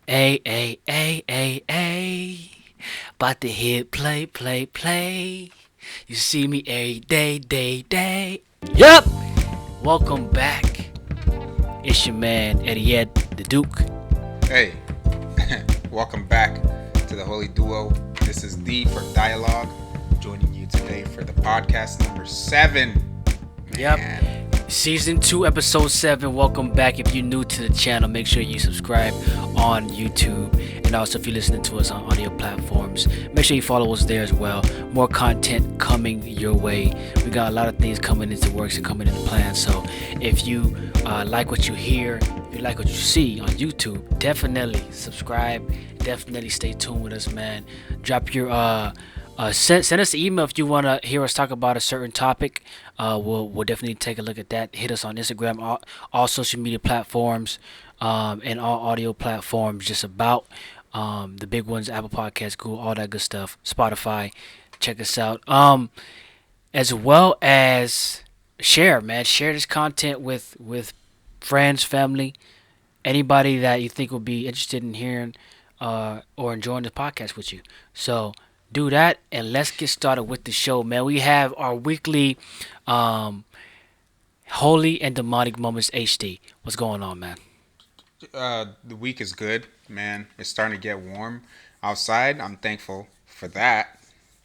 A. About to hit play. You see me every day. Yup! Welcome back. It's your man, EddyEd, the Duke. Hey, welcome back to the Holy Duo. This is D for Dialogue, joining you today for the podcast number 7. Yep. Man, Season 2, Episode 7. Welcome back. If you're new to the channel, make sure you subscribe on YouTube. And also, if you're listening to us on audio platforms, make sure you follow us there as well. More content coming your way. We got a lot of things coming into works and coming into plans. So, if you like what you hear, if you like what you see on YouTube, definitely subscribe. Definitely stay tuned with us, man. Drop your send us an email if you want to hear us talk about a certain topic. We'll definitely take a look at that. Hit us on Instagram, all social media platforms, and all audio platforms. Just about the big ones: Apple Podcasts, Google, all that good stuff. Spotify. Check us out. As well as share, man. Share this content with friends, family, anybody that you think will be interested in hearing or enjoying the podcast with you. So do that, and let's get started with the show, man. We have our weekly um, Holy and Demonic Moments HD. What's going on, man? the week is good, man. It's starting to get warm outside. I'm thankful for that.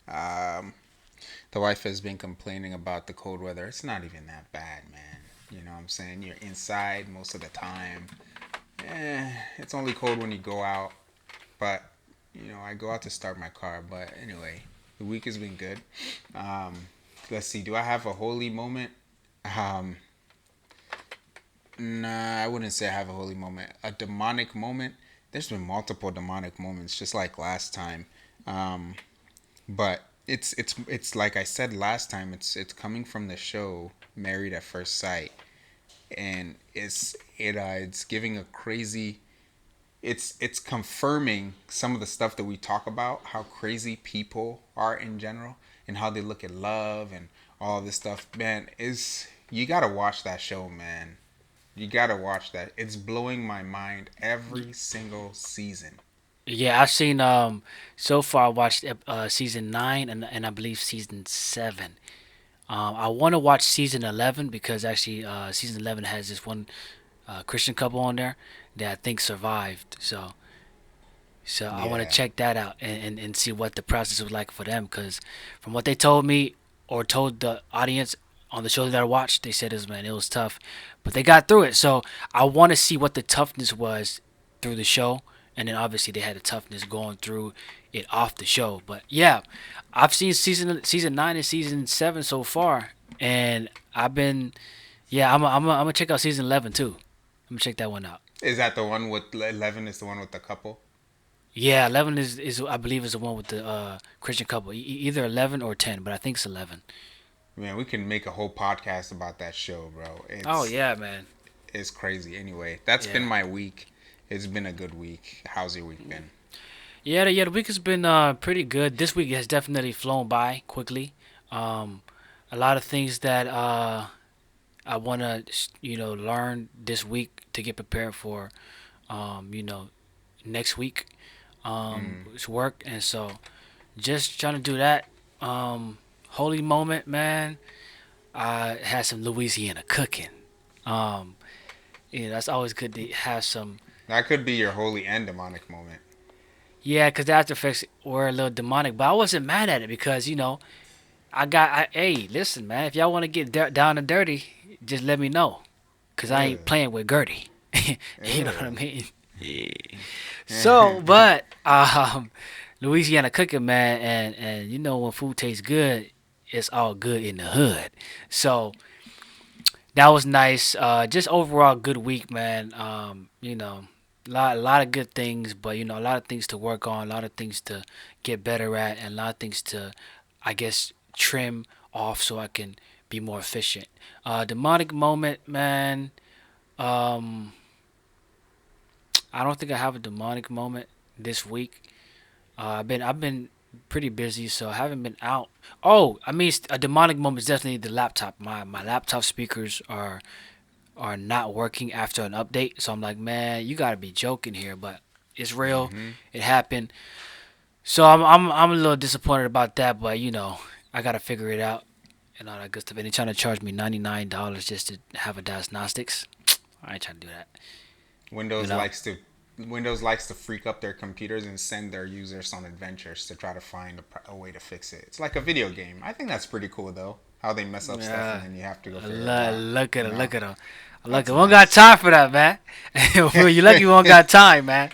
Um, the wife has been complaining about the cold weather. It's not even that bad, man. You know what I'm saying? You're inside most of the time. It's only cold when you go out, but I go out to start my car. But anyway, the week has been good. Um, let's see. Do I have a holy moment? Um, nah, I wouldn't say I have a holy moment. A demonic moment. There's been multiple demonic moments, just like last time. Um, but it's like I said last time. It's coming from the show Married at First Sight, and it's giving a crazy. It's confirming some of the stuff that we talk about, how crazy people are in general, and how they look at love and all this stuff. Man, is you gotta watch that show, man. You gotta watch that. It's blowing my mind every single season. Yeah, I've seen so far. I watched season 9 and I believe season 7. I want to watch season 11 because actually season 11 has this one Christian couple on there that I think survived. So I want to Yeah, check that out and see what the process was like for them. Because from what they told me or told the audience on the show that I watched, they said it was tough, but they got through it. So I want to see what the toughness was through the show, and then obviously they had the toughness going through it off the show. But yeah, I've seen season 9 and season 7 so far, and I've been yeah I'm gonna check out season 11 too. I'm gonna check that one out. is that the one with 11? Is the one with the couple? Yeah, 11 is I believe is the one with the Christian couple. Either 11 or 10, but I think it's 11. Man, we can make a whole podcast about that show, bro. Oh It's yeah, man. it's crazy. Anyway, that's been Yeah. my week. It's been a good week. How's your week been? Yeah, the week has been pretty good. This week has definitely flown by quickly. Um a lot of things that I want to learn this week to get prepared for you know next week Mm. it's work, and so just trying to do that. Holy moment, man. I had some Louisiana cooking. Um, that's always good to have some. That could be your holy and demonic moment. Yeah, because the after effects were a little demonic, but I wasn't mad at it because hey, listen, man, if y'all want to get down and dirty, just let me know, cause I Ugh. ain't playing with Gertie. You know what I Ugh. mean? So, but Louisiana cooking, man, and when food tastes good, it's all good in the hood. So that was nice. Just overall good week, man. A lot of good things, but a lot of things to work on, a lot of things to get better at, and a lot of things to, I guess, trim off so I can be more efficient. Demonic moment, man. Um, I don't think I have a demonic moment this week. I've been pretty busy, so I haven't been out. Oh, I mean, a demonic moment is definitely the laptop. My laptop speakers are not working after an update. So I'm like, man, you gotta be joking here. But It's real. Mm-hmm. It happened. So I'm a little disappointed about that, but I gotta figure it out and all that good stuff. And they trying to charge me $99 just to have a diagnostics. I ain't trying to do that. You Windows know. likes to Windows likes to freak up their computers and send their users on adventures to try to find a way to fix it. It's like a video game. I think that's pretty cool though. How they mess up stuff and Yeah. then you have to go figure it out. Look at You her. know, Look at her. Look, that's we don't got nice. time for that, man. You lucky we don't got time, man.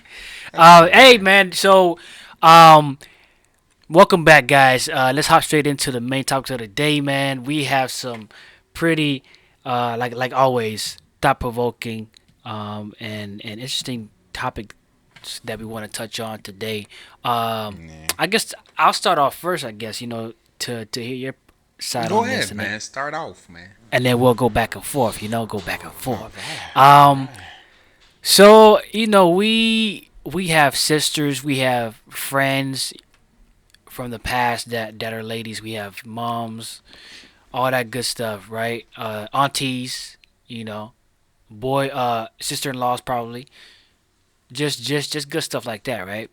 That's Hey, fine. man. So, um, welcome back, guys. Let's hop straight into the main topics of the day, man. We have some pretty, like always, thought provoking, and interesting topics that we want to touch on today. Yeah. I guess I'll start off first. I guess to hear your side Go on this, ahead, man. Start off, man. and then we'll go back and forth. Go back and All forth. right. All Um, right. so we have sisters, we have friends from the past that are ladies. We have moms, all that good stuff, right? Aunties, you know, boy, sister-in-laws probably, just good stuff like that, right?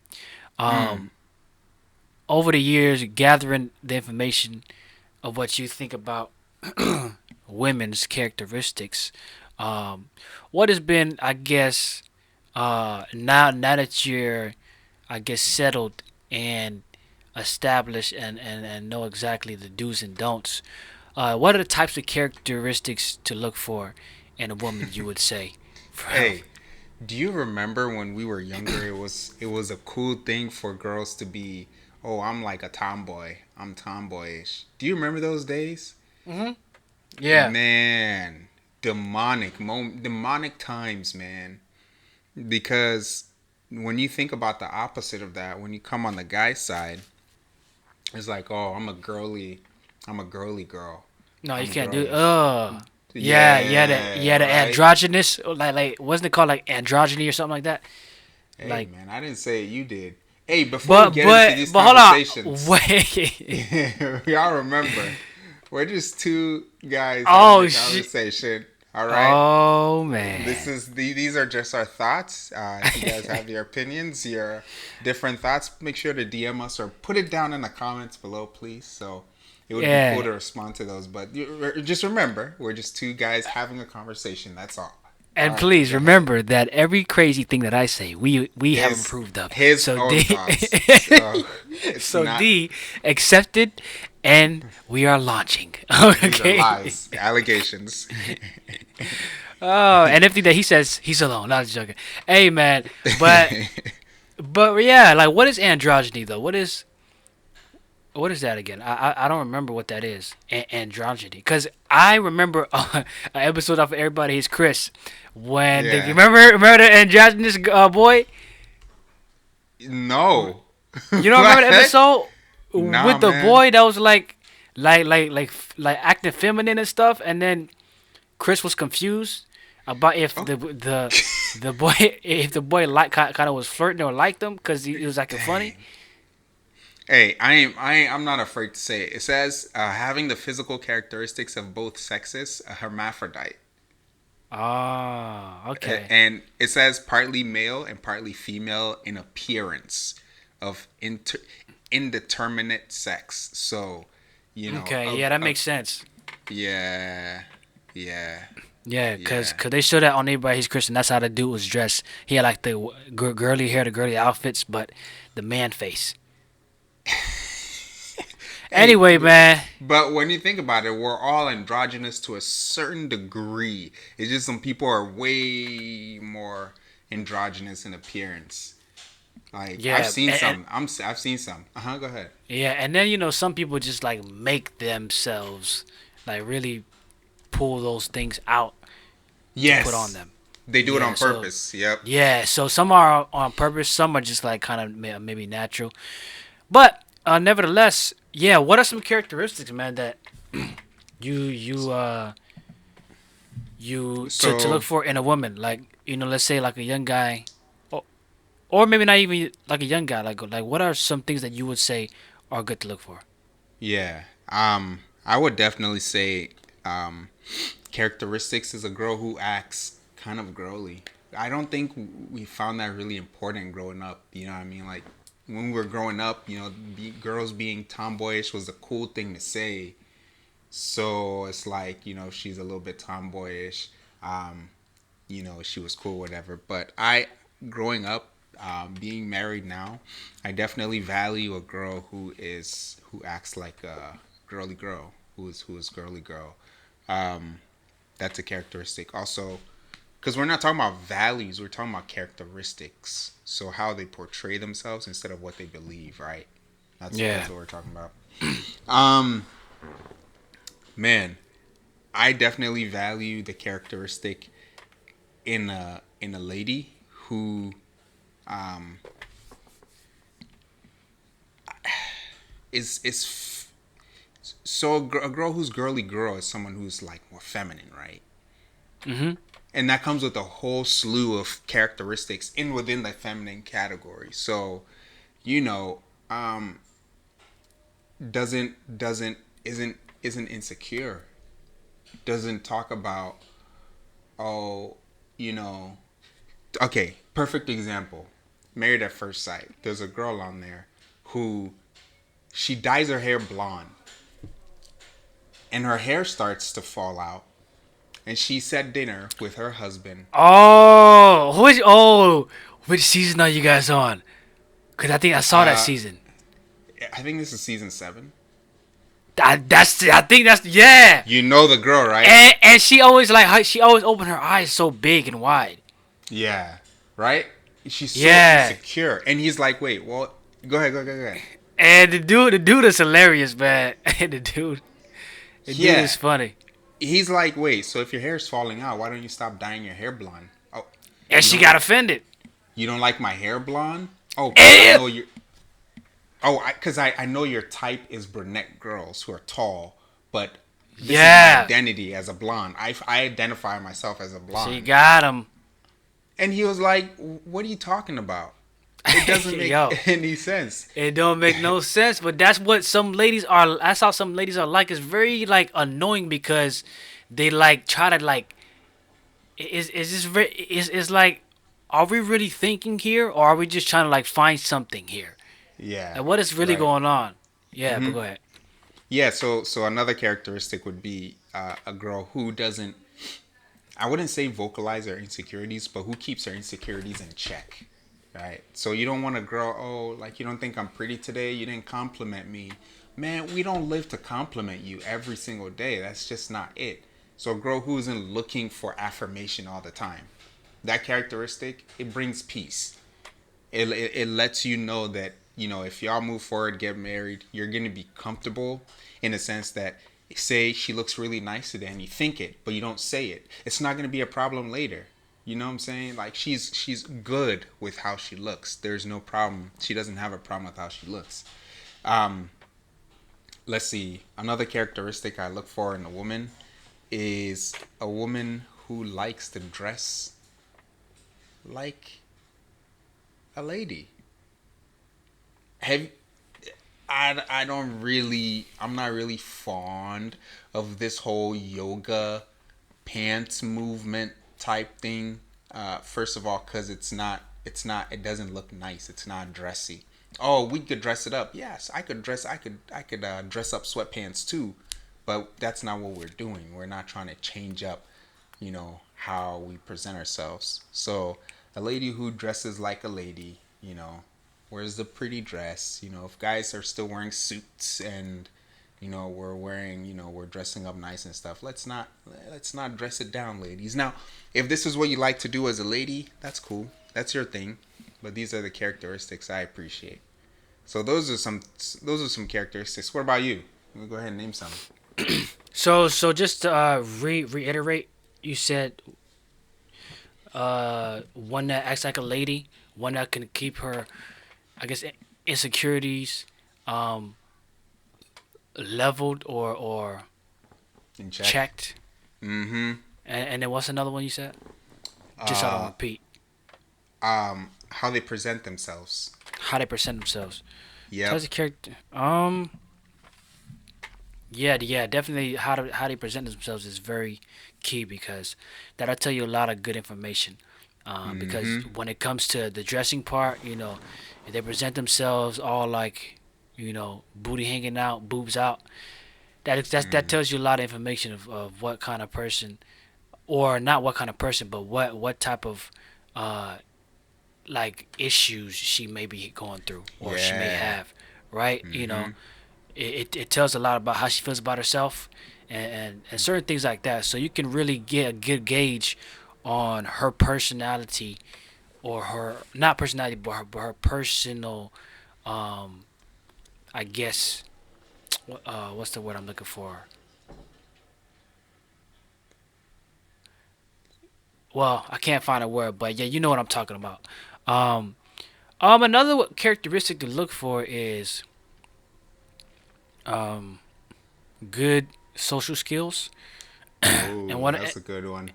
Mm. Um, over the years, gathering the information of what you think about women's characteristics. Um, what has been, I guess, now that you're, I guess, settled and established and know exactly the do's and don'ts. What are the types of characteristics to look for in a woman? You would say, Hey, do you remember when we were younger? It was a cool thing for girls to be. Oh, I'm like a tomboy. I'm tomboyish. Do you remember those days? hmm yeah, Man, demonic times, man. Because when you think about the opposite of that, when you come on the guy side, it's like, oh, I'm a girly girl. no, you I'm can't do. girlish. Yeah, Yeah, the right. androgynous, like wasn't it called like androgyny or something like that? Hey, Like, man, I didn't say it. You did. Hey, before we but get into but these but hold on, conversations, wait. y'all remember, we're just two guys having Oh a shit. conversation. All right. Oh man. These are just our thoughts. If you guys have your opinions, your different thoughts, make sure to DM us or put it down in the comments below, please. So it would be cool Yeah. to respond to those. But just remember, we're just two guys having a conversation. That's all. All And right, please go ahead. remember that every crazy thing that I say, we have His approved of. his So own D, thoughts. So it's so not. D accepted, and we are launching. These are Okay. lies, allegations. Oh, and everything that he says, he's alone. Not joking. Hey man, but yeah, like what is androgyny though? What is that again? I don't remember what that is. Androgyny, because I remember an episode of Everybody Hates Chris when you Yeah. remember the androgynous boy. No. You don't remember the What? episode Nah, with the man. boy that was like acting feminine and stuff, and then Chris was confused about if Oh, the boy if the boy like kind of was flirting or liked him because he was acting funny. dang. Hey, I'm not afraid to say it. It says having the physical characteristics of both sexes, a hermaphrodite. Ah, okay. And it says partly male and partly female in appearance of indeterminate sex. So, Okay, yeah, that makes sense. yeah, yeah, Yeah, cause, yeah. 'cause they showed that on Everybody's Christian. That's how the dude was dressed. He had like the girly hair, the girly outfits, but the man face. Hey, Anyway, man. but when you think about it, we're all androgynous to a certain degree. It's just some people are way more androgynous in appearance. Like I've Yeah, seen some. I've seen some. Go ahead. yeah, and then some people just like make themselves like really pull those things out to put on Yes, them. they do it Yeah, on so purpose. Yep. yeah, so some are on purpose, some are just like kind of maybe natural. But nevertheless, yeah, what are some characteristics, man, that you you uh you to So look for in a woman? Like, let's say like a young guy, or, or maybe not even like a young guy. Like what are some things that you would say are good to look for? yeah, I would definitely say, characteristics is a girl who acts kind of girly. I don't think we found that really important growing up. You know what I mean? Like when we were growing up, girls being tomboyish was a cool thing to say. So it's like, she's a little bit tomboyish. Um, she was cool, whatever. But growing up, being married now, I definitely value a girl who acts like a girly girl, who is girly girl. Um, that's a characteristic. Also, because we're not talking about values, we're talking about characteristics. So how they portray themselves instead of what they believe, right? That's Yeah. what we're talking about. Um, man, I definitely value the characteristic in a lady who um is so a girl who's girly girl is someone who's like more feminine, right? Mm-hmm. And that comes with a whole slew of characteristics in within the feminine category. So, you know, um, doesn't isn't insecure. Doesn't talk about, oh, you know. Okay, perfect example. Married at First Sight. There's a girl on there who she dyes her hair blonde, and her hair starts to fall out. And she's at dinner with her husband. Which season are you guys on? Cause I think I saw that Uh, season. I think this is season 7. I think that's yeah. You know the girl, right? And she always she always opened her eyes so big and wide. Yeah, right. She's so Yeah. insecure, and he's like, "Wait, well, go ahead, go ahead." And the dude is hilarious, man. The dude Yeah, is funny. he's like, "Wait, so if your hair's falling out, why don't you stop dyeing your hair blonde? Oh, And you she don't got like offended. you don't like my hair blonde? Oh, because I And know you. Oh, I know your type is brunette girls who are tall, but this is my yeah. identity as a blonde. I identify myself as a She blonde." got him. And he was like, "What are you talking about? It doesn't make Yo. any sense." It don't make no sense, but that's what some ladies are. That's how some ladies are like. It's very like annoying because they like try to like. Is this very? Is like, are we really thinking here, or are we just trying to like find something here? Yeah, Like, what is really right. going on? Yeah, but hmm go ahead. Yeah, so another characteristic would be a girl who doesn't, I wouldn't say vocalize her insecurities, but who keeps her insecurities in check, right? So you don't want a girl, oh, like you don't think I'm pretty today, you didn't compliment me. Man, we don't live to compliment you every single day. That's just not it. So a girl who isn't looking for affirmation all the time, that characteristic, it brings peace. It lets you know that if y'all move forward, get married, you're gonna be comfortable in a sense that, say she looks really nice today and you think it but you don't say it, it's not gonna be a problem later. You know what I'm saying? Like she's good with how she looks. There's no problem. She doesn't have a problem with how she looks. um let's see, another characteristic I look for in a woman is a woman who likes to dress like a lady. Have I don't really, I'm not really fond of this whole yoga pants movement type thing. First of all, because it doesn't look nice. It's not dressy. Oh, we could dress it up. Yes, I could dress up sweatpants too, but that's not what we're doing. We're not trying to change up, how we present ourselves. So a lady who dresses like a lady, wears the pretty dress. If guys are still wearing suits and we're dressing up nice and stuff, let's not dress it down, ladies. Now, if this is what you like to do as a lady, that's cool. That's your thing. But these are the characteristics I appreciate. So those are some characteristics. What about you? Let me go ahead and name some. So just to reiterate, you said one that acts like a lady, one that can keep her, I guess, insecurities um leveled or In check. checked. Mm-hmm. And then what's another one you said? Just so I don't Uh, repeat. how they present themselves. How they present themselves. Yep. Tells the character. Yeah, definitely how they present themselves is very key because that'll tell you a lot of good information. Because Mm-hmm. when it comes to the dressing part, if they present themselves all like, booty hanging out, boobs out, that Mm-hmm. tells you a lot of information of what kind of person, or not what kind of person, but what type of uh, like issues she may be going through or she may Yeah. have, right? Mm-hmm. It tells a lot about how she feels about herself, and certain things like that. So you can really get a good gauge on her personality, or her, not personality, but her personal, um, I guess, what's the word I'm looking for? Well, I can't find a word, but yeah, you know what I'm talking about. Um, Another characteristic to look for is um, good social skills, and Oh, that's a good one.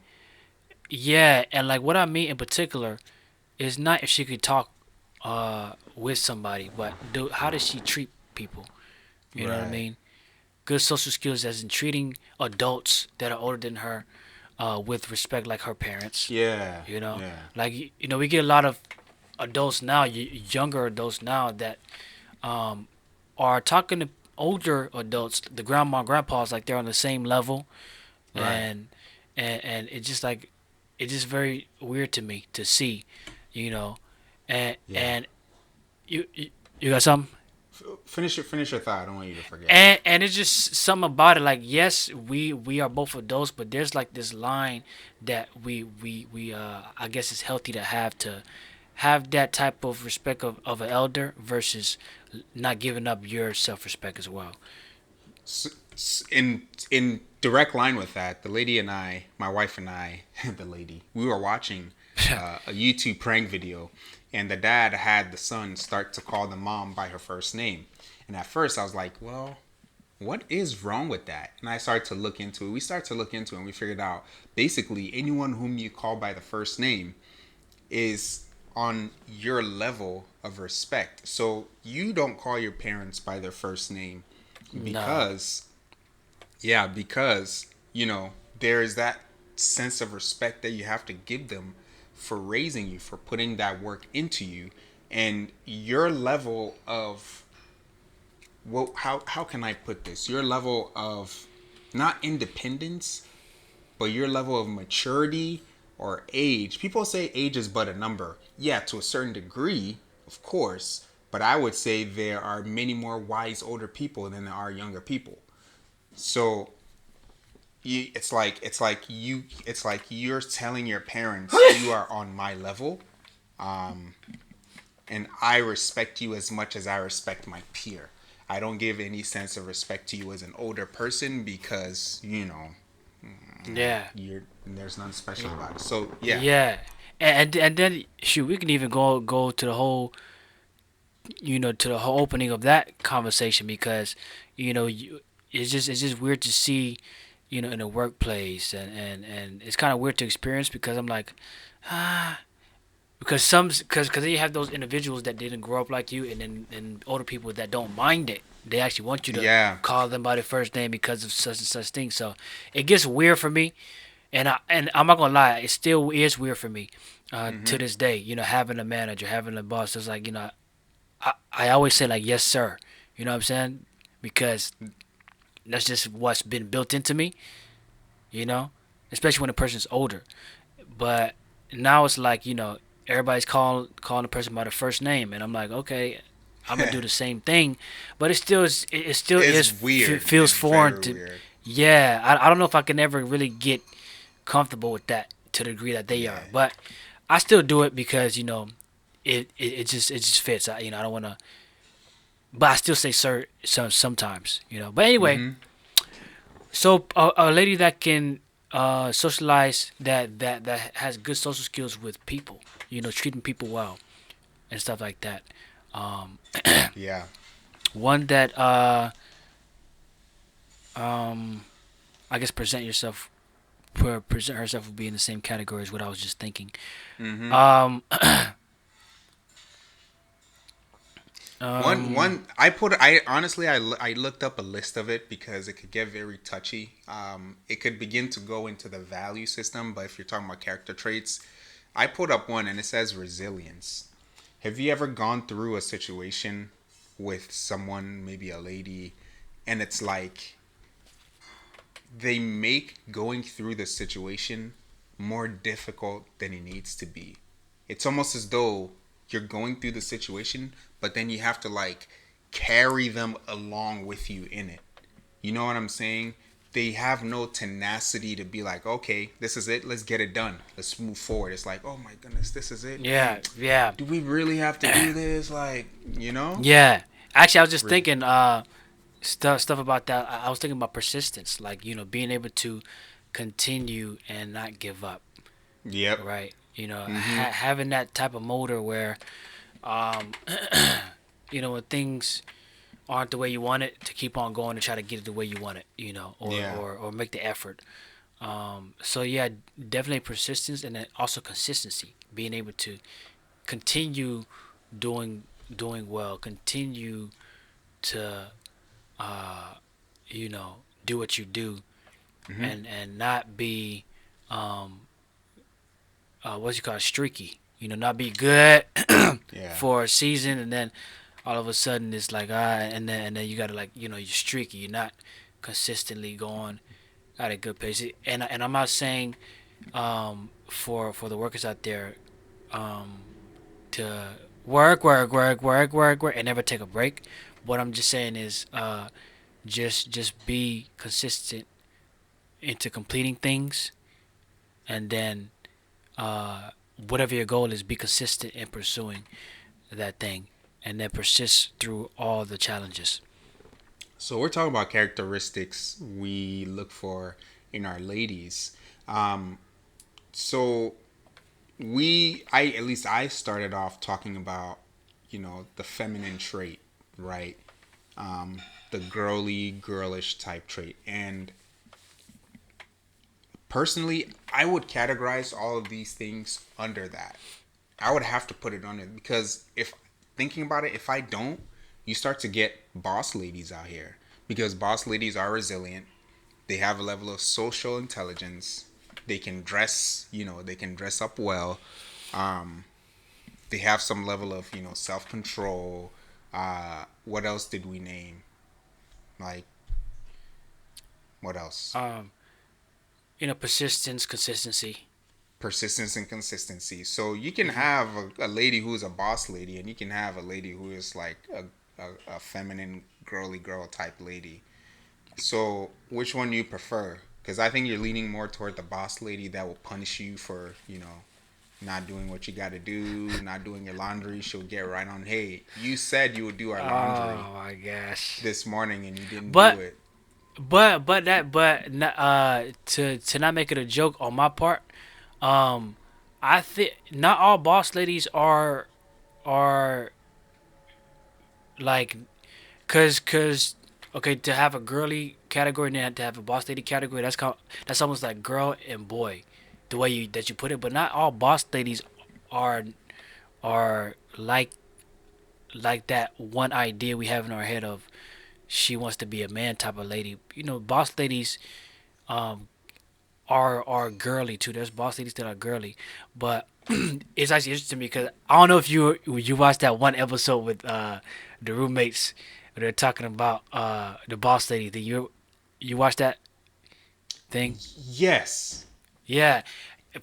yeah, and like what I mean in particular is not if she could talk with somebody, but how does she treat people? You know what I Right. mean? Good social skills as in treating adults that are older than her with respect, like her parents. Yeah. You know, Yeah. like we get a lot of adults now, younger adults now that um, are talking to older adults, the grandma and grandpas, like they're on the same level, Right. and and it's just like it's just very weird to me to see, you know, Yeah. and you got something. Finish your thought. I don't want you to forget. And it's just something about it. Like, yes, we are both adults, but there's like this line that we I guess it's healthy to have that type of respect of an elder versus not giving up your self respect as well. In direct line with that, the lady and I, my wife and I, the lady, we were watching a YouTube prank video, and the dad had the son start to call the mom by her first name. And at first, I was like, "Well, what is wrong with that?" And I started to look into it. We started to look into it, and we figured out basically anyone whom you call by the first name is on your level of respect. So you don't call your parents by their first name No. because yeah, because, there is that sense of respect that you have to give them for raising you, for putting that work into you. And your level of, well, how can I put this? Your level of not independence, but your level of maturity or age. People say age is but a number. Yeah, to a certain degree, of course. But I would say there are many more wise older people than there are younger people. So it's like you're telling your parents you are on my level, um, and I respect you as much as I respect my peer. I don't give any sense of respect to you as an older person because Yeah. you're there's nothing special about it. So yeah, Yeah. And then shoot, we can even go to the whole, to the whole opening of that conversation, because it's just weird to see, in a workplace, and it's kind of weird to experience, because I'm like, ah, because then you have those individuals that didn't grow up like you, and then and older people that don't mind it. They actually want you to yeah, call them by their first name because of such and such thing. So it gets weird for me, and I'm not gonna lie, it still is weird for me to hmm this day. Having a manager, having a boss, it's like, I always say like yes sir. You know what I'm saying? Because that's just what's been built into me. You know, especially when a person's older. But now it's like, everybody's calling the person by the first name, and I'm like, okay, I'm gonna do the same thing, but it still it's is weird. feels It's foreign very to. weird. Yeah, I don't know if I can ever really get comfortable with that to the degree that they Yeah, are, but I still do it because it just fits. I don't want to, but I still say sir sometimes. But anyway, hmm so a lady that can socialize, that has good social skills with people, treating people well and stuff like that. Um, yeah. One that um, I guess present herself would be in the same category as what I was just thinking. hmm Um, One I honestly I looked up a list of it because it could get very touchy. It could begin to go into the value system, but if you're talking about character traits, I put up one and it says resilience. Have you ever gone through a situation with someone, maybe a lady, and it's like they make going through the situation more difficult than it needs to be? It's almost as though you're going through the situation, but then you have to like carry them along with you in it. You know what I'm saying? They have no tenacity to be like, okay, this is it. Let's get it done. Let's move forward. It's like, oh my goodness, this is it. Yeah, yeah, Do we really have to do this? Like, you know? yeah. Actually, I was just Re- thinking stuff about that. I was thinking about persistence, like being able to continue and not give up. Yep. Right. Mm-hmm. Having that type of motor where, um, when things aren't the way you want it, to keep on going to try to get it the way you want it. Or Yeah. or make the effort. So yeah, definitely persistence and then also consistency. Being able to continue doing well, continue to uh, do what you do, Mm-hmm. and not be um, what's you call it, streaky. Not be good Yeah. for a season and then all of a sudden it's like and then you gotta, like, you're streaky. You're not consistently going at a good pace. And I'm not saying for the workers out there um, to work and never take a break. What I'm just saying is just be consistent into completing things, and then whatever your goal is, be consistent in pursuing that thing, and then persist through all the challenges. So we're talking about characteristics we look for in our ladies. Um, so I at least I started off talking about, the feminine trait, right? The girly, girlish type trait. And personally, I would categorize all of these things under that. I would have to put it under, because if thinking about it, if I don't, you start to get boss ladies out here, because boss ladies are resilient. They have a level of social intelligence. They can dress, they can dress up well. Um, they have some level of, self control. What else did we name? Like, what else? Um, Persistence, consistency. Persistence and consistency. So you can have a lady who is a boss lady, and you can have a lady who is like a feminine, girly girl type lady. So which one do you prefer? Because I think you're leaning more toward the boss lady that will punish you for, not doing what you got to do, not doing your laundry. She'll get right on. Hey, you said you would do our laundry Oh my gosh. this morning and you didn't do But it. to not make it a joke on my part, um, I think not all boss ladies are like, cause okay, to have a girly category and then to have a boss lady category, that's almost like girl and boy, the way you put it. But not all boss ladies are are like that one idea we have in our head of she wants to be a man type of lady. Boss ladies um are girly too. There's boss ladies that are girly, but it's actually interesting because I don't know if you watched that one episode with the roommates where they're talking about the boss lady. Did you watch that thing? Yes. Yeah.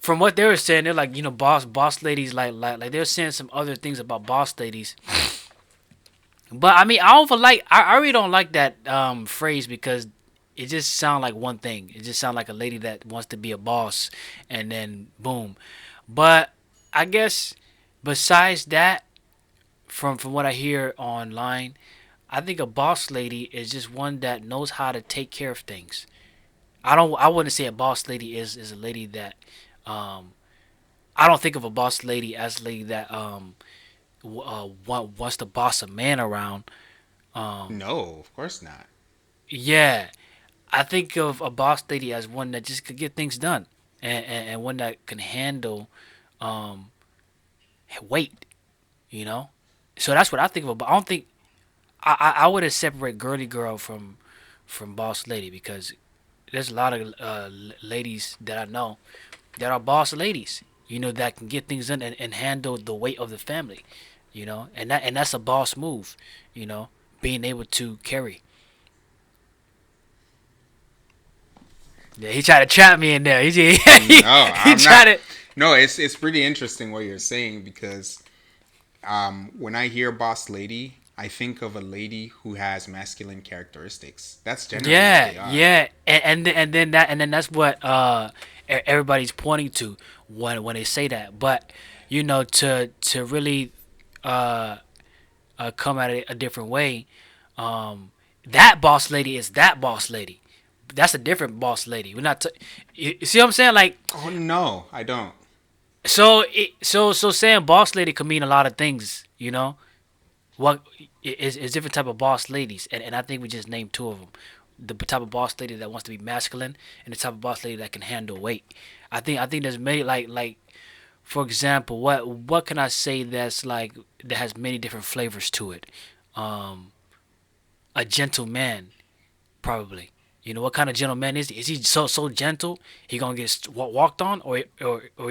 From what they were saying, they're like, boss ladies, like they're saying some other things about boss ladies. But I mean, I really don't like that phrase because it just sounds like one thing. It just sounds like a lady that wants to be a boss, and then boom. But I guess besides that, from what I hear online, I think a boss lady is just one that knows how to take care of things. I wouldn't say a boss lady is a lady that um I don't think of a boss lady as a lady that wants to boss a man around. Um, No, of course not. yeah, I think of a boss lady as one that just could get things done, and one that can handle um, weight. You know, so that's what I think of. But I don't think I would separate girly girl from boss lady, because there's a lot of ladies that I know that are boss ladies. that can get things done and handle the weight of the family, and that's a boss move, being able to carry. Yeah, he tried to trap me in there. No, He I'm tried not. to. No, it's pretty interesting what you're saying because when I hear boss lady, I think of a lady who has masculine characteristics. That's generally what Yeah, they are. yeah, and then that's what everybody's pointing to when they say that. But to really uh, come at it a different way, that boss lady is that boss lady. That's a different boss lady. We're not. You see what I'm saying? Like, Oh no, I don't. so saying boss lady could mean a lot of things. What is different type of boss ladies, and I think we just named two of them. The type of boss lady that wants to be masculine, and the type of boss lady that can handle weight. I think there's many, like for example, what can I say that has many different flavors to it? Um, a gentleman, probably. What kind of gentleman is he? Is he so gentle he gonna get walked on, or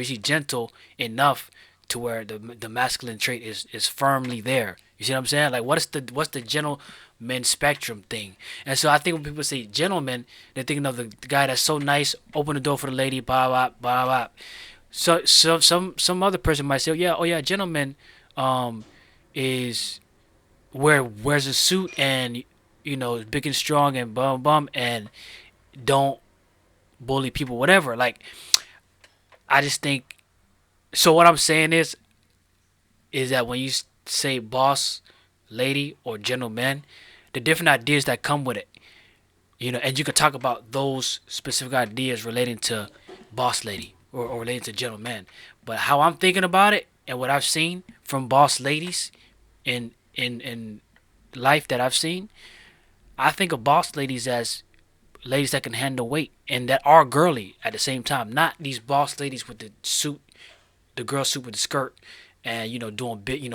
is he gentle enough to where the masculine trait is firmly there? You see what I'm saying? Like, what's the gentleman spectrum thing? And so I think when people say gentleman, they're thinking of the guy that's so nice, open the door for the lady, blah blah blah blah. So some other person might say, oh yeah, gentleman, is wears a suit and is big and strong and bum and don't bully people, whatever. Like, I just think. So what I'm saying is that when you say boss lady or gentleman, the different ideas that come with it, and you can talk about those specific ideas relating to boss lady or relating to gentleman. But how I'm thinking about it and what I've seen from boss ladies in life that I've seen, I think of boss ladies as ladies that can handle weight and that are girly at the same time. Not these boss ladies with the suit, the girl suit with the skirt, and doing big,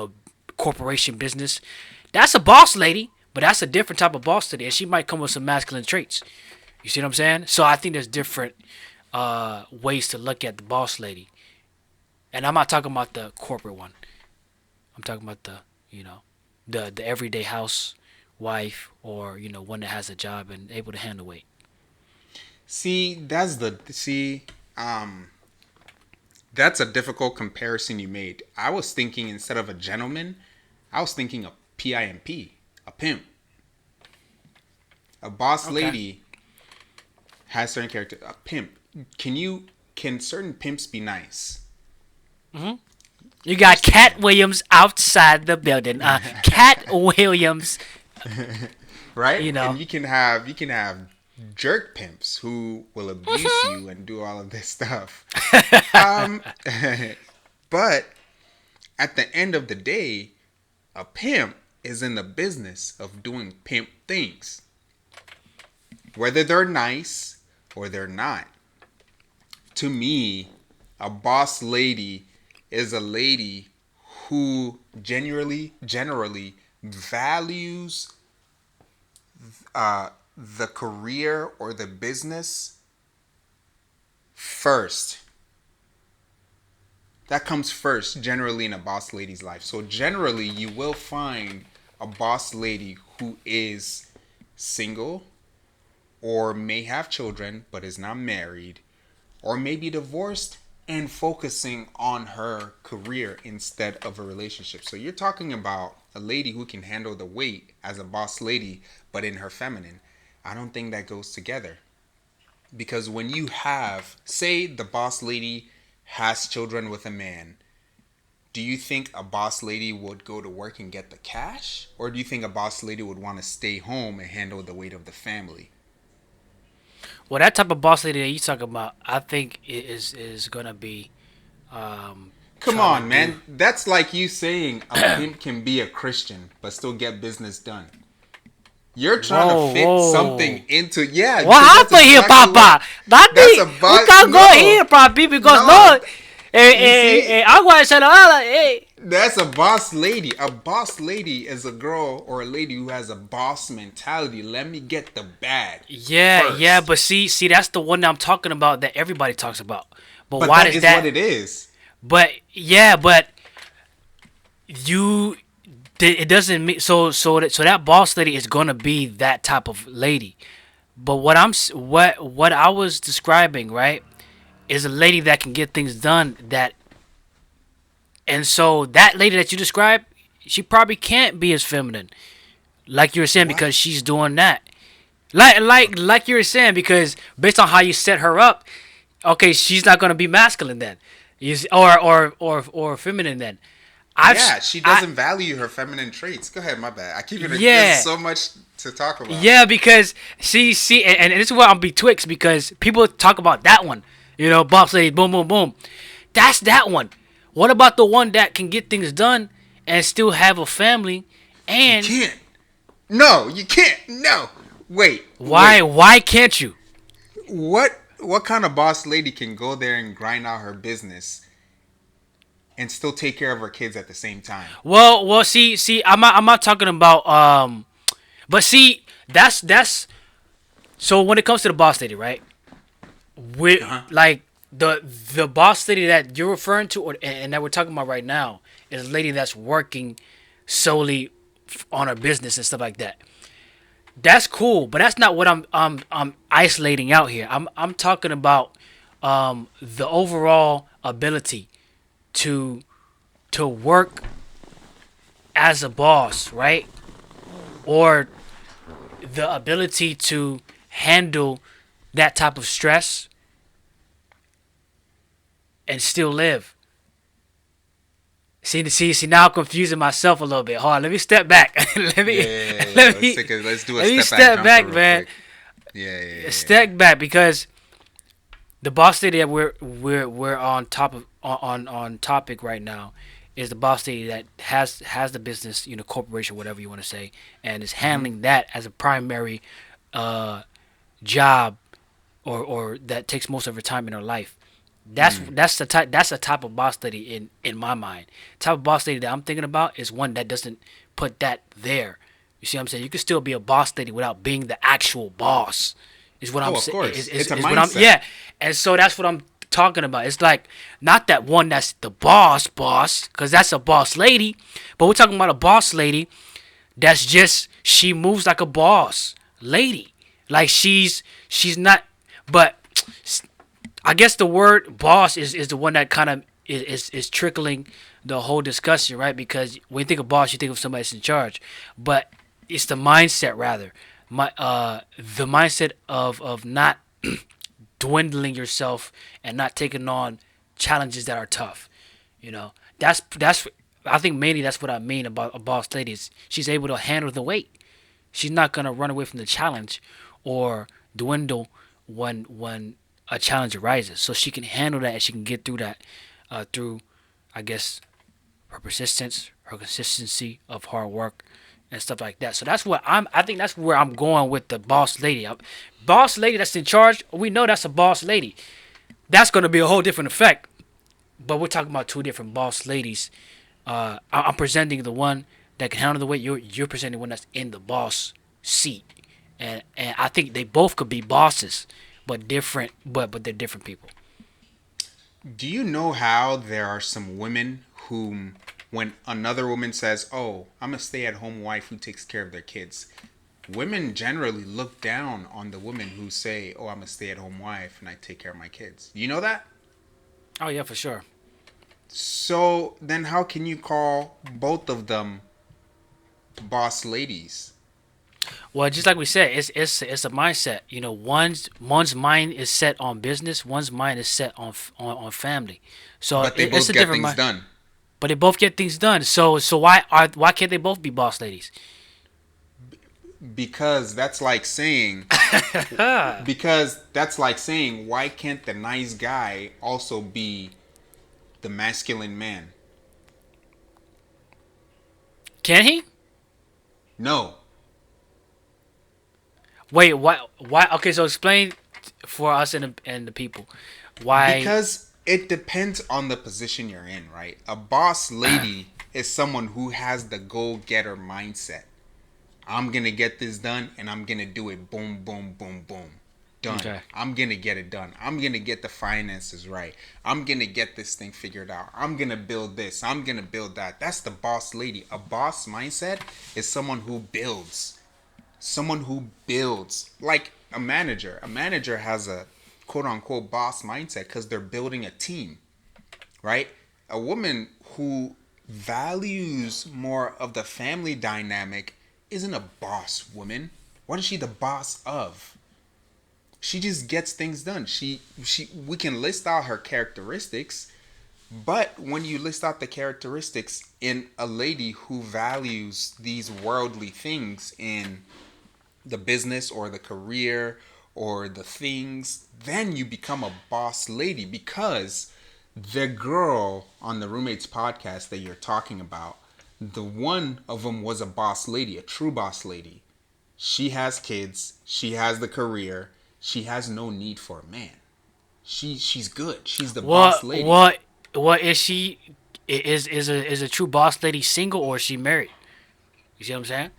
corporation business. That's a boss lady, but that's a different type of boss lady, and she might come with some masculine traits. You see what I'm saying? So I think there's different ways to look at the boss lady, and I'm not talking about the corporate one. I'm talking about the everyday house wife, or one that has a job and able to handle weight. See, that's a difficult comparison you made. I was thinking instead of a gentleman, I was thinking a pimp, a pimp. A boss Okay. lady has certain character. A pimp. Can certain pimps be nice? You got Cat Williams outside the building. Cat Williams, Right? you And know. you can have jerk pimps who will abuse you and do all of this stuff. Um, but at the end of the day, a pimp is in the business of doing pimp things, whether they're nice or they're not. To me, a boss lady is a lady who generally values the career or the business first. That comes first generally in a boss lady's life. So generally you will find a boss lady who is single or may have children but is not married or may be divorced and focusing on her career instead of a relationship. So you're talking about a lady who can handle the weight as a boss lady but in her feminine. I don't think that goes together. Because when you have, say, the boss lady has children with a man, do you think a boss lady would go to work and get the cash? Or do you think a boss lady would want to stay home and handle the weight of the family? Well, that type of boss lady that you talking about, I think is gonna be Come trying to on, do. man. That's like you saying a pimp can be a Christian but still get business done. You're trying to Whoa, fit something whoa. into, yeah, What because that's happened here, exactly what, Papa? That that's thing, a we boss. can't go No, here, Papi, because no. no. Eh, You eh, see, I'm going to say, hey. that's a boss lady. A boss lady is a girl or a lady who has a boss mentality. Let me get the bag Yeah, first. but see, that's the one that I'm talking about that everybody talks about. But But why that does is what that? it is. But yeah, but you it doesn't mean so that boss lady is gonna be that type of lady. But what I was describing, right, is a lady that can get things done. And so that lady that you described, she probably can't be as feminine, like you were saying, What? because she's doing that. Like you were saying, because based on how you set her up, okay, she's not gonna be masculine then, or feminine then. Yeah, she I doesn't value her feminine traits. Go ahead, my bad. I keep it. There's yeah. so much to talk about. Yeah, because see, and this is where I'm betwixt because people talk about that one, boss lady, boom, boom, boom. That's that one. What about the one that can get things done and still have a family? You And can't. No, you can't. No. Wait, why? wait. Why can't you? What kind of boss lady can go there and grind out her business and still take care of her kids at the same time? See, I'm not talking about but see, that's so when it comes to the boss lady, right? We Uh huh. like the boss lady that you're referring to, and that we're talking about right now, is a lady that's working solely on her business and stuff like that. That's cool, but that's not what I'm isolating out here. I'm talking about the overall ability to work as a boss, right? Or the ability to handle that type of stress and still live. See. Now I'm confusing myself a little bit. Hold on, let me step back. let Yeah, me, yeah, yeah, yeah. let me, Let's do a let me step back step jumper back, real man. quick. Yeah, yeah, yeah, yeah. Step back because the boss lady that we're on top of on topic right now is the boss lady that has the business, corporation, whatever you want to say, and is Mm-hmm. handling that as a primary uh, job, or that takes most of her time in her life. That's the type of boss lady in my mind. The type of boss lady that I'm thinking about is one that doesn't put that there. You see what I'm saying? You can still be a boss lady without being the actual boss. Is what I'm Oh, of saying. course. It's a Is what I'm mindset. Yeah. And so that's what I'm talking about. It's like not that one that's the boss, because that's a boss lady, but we're talking about a boss lady that's just she moves like a boss lady. Like she's not, but I guess the word boss is the one that kind of is trickling the whole discussion, right? Because when you think of boss, you think of somebody that's in charge, but it's the mindset rather, the mindset of not dwindling yourself and not taking on challenges that are tough. That's I think mainly that's what I mean about a boss lady is she's able to handle the weight. She's not gonna run away from the challenge or dwindle when a challenge arises. So she can handle that and she can get through that through, I guess, her persistence, her consistency of hard work and stuff like that. So that's what I think that's where I'm going with the boss lady. Boss lady that's in charge, we know that's a boss lady. That's gonna be a whole different effect. But we're talking about two different boss ladies. I'm presenting the one that can handle the weight. You're presenting one that's in the boss seat, and I think they both could be bosses, but different. But they're different people. Do you know how there are some women whom, when another woman says, "Oh, I'm a stay-at-home wife who takes care of their kids," women generally look down on the women who say, "Oh, I'm a stay-at-home wife and I take care of my kids." You know that? Oh yeah, for sure. So then, how can you call both of them boss ladies? Well, just like we said, it's a mindset. One's mind is set on business. One's mind is set on family. So But they it's both a get different things mind. done. But they both get things done. So why can't they both be boss ladies? Because that's like saying, because that's like saying, why can't the nice guy also be the masculine man? Can he? No, Wait, why? Why? Okay, so explain for us and the people why. because it depends on the position you're in, right? A boss lady is someone who has the go getter mindset. I'm gonna get this done and I'm gonna do it boom, boom, boom, boom. done. Okay. I'm gonna get it done. I'm gonna get the finances right. I'm gonna get this thing figured out. I'm gonna build this. I'm gonna build that. That's the boss lady. A boss mindset is someone who builds. Someone who builds. Like a manager. A manager has a quote unquote boss mindset because they're building a team, right? A woman who values more of the family dynamic isn't a boss woman. What is she the boss of? She just gets things done. She we can list out her characteristics, but when you list out the characteristics in a lady who values these worldly things in the business or the career or the things, then you become a boss lady because the girl on the roommates podcast that you're talking about, the one of them was a boss lady, a true boss lady. She has kids, she has the career, she has no need for a man. She's good. She's the boss What lady. what what is she? Is a true boss lady single or is she married? You see what I'm saying?